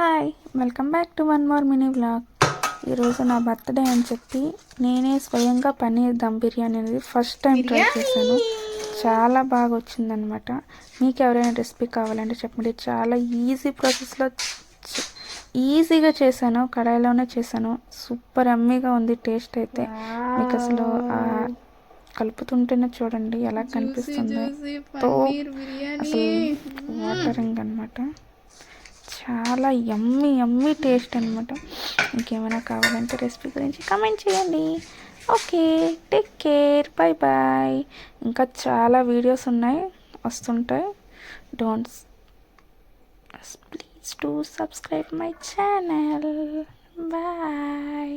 Hi, welcome back to one more mini vlog. ఈరోజు నా birthday అని చెప్పి నేనే స్వయంగా పన్నీర్ దమ్ బిర్యానీ అనేది ఫస్ట్ టైం ట్రై చేశాను. చాలా బాగా వచ్చిందనమాట. మీకు ఎవరైనా రెసిపీ కావాలంటే చెప్పండి. చాలా ఈజీ ప్రాసెస్లో ఈజీగా చేశాను, కడాయిలోనే చేశాను. సూపర్ అమ్మీగా ఉంది టేస్ట్ అయితే. మీకు అసలు కలుపుతుంటేనే చూడండి ఎలా కనిపిస్తుంది. అసలు వాటరింగ్ అనమాట. చాలా యమ్మీ టేస్ట్ అనమాట. ఇంకేమైనా కావాలంటే రెసిపీ గురించి కామెంట్ చేయండి. Okay, take care, bye bye. ఇంకా చాలా వీడియోస్ వస్తుంటాయి. Please to subscribe my channel. Bye.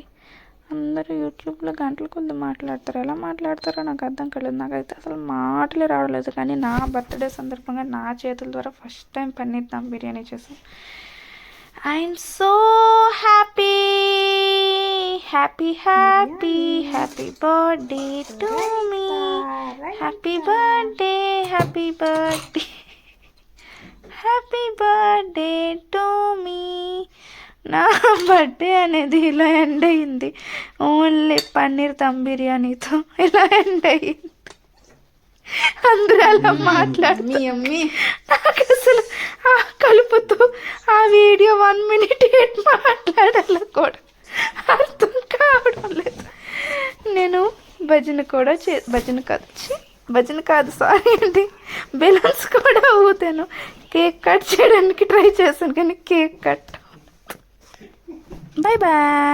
అందరూ యూట్యూబ్లో గంటల కొద్ది మాట్లాడతారు. ఎలా మాట్లాడతారో నాకు అర్థం కాలేదు. నాకైతే అసలు మాటలే రావట్లేదు. కానీ నా బర్త్డే సందర్భంగా నా చేతుల ద్వారా ఫస్ట్ టైం పన్నీర్ దమ్ బిర్యానీ చేశాను. I'm so happy birthday to me. Happy birthday to me. నా బర్త్డే అనేది ఇలా ఎండ్ అయింది. ఓన్లీ పన్నీర్ దమ్ బిర్యానీతో ఇలా ఎండ్ అయింది. అందరూ అలా మాట్లాడుతుంది. నాకు అసలు కలుపుతూ ఆ వీడియో 1 minute మాట్లాడాలి కూడా అర్థం కావడం లేదు. నేను భజన కాదు సారీ అండి, బెలూన్స్ కూడా ఊతాను. కేక్ కట్ చేయడానికి ట్రై చేశాను కానీ కేక్ కట్. Bye bye.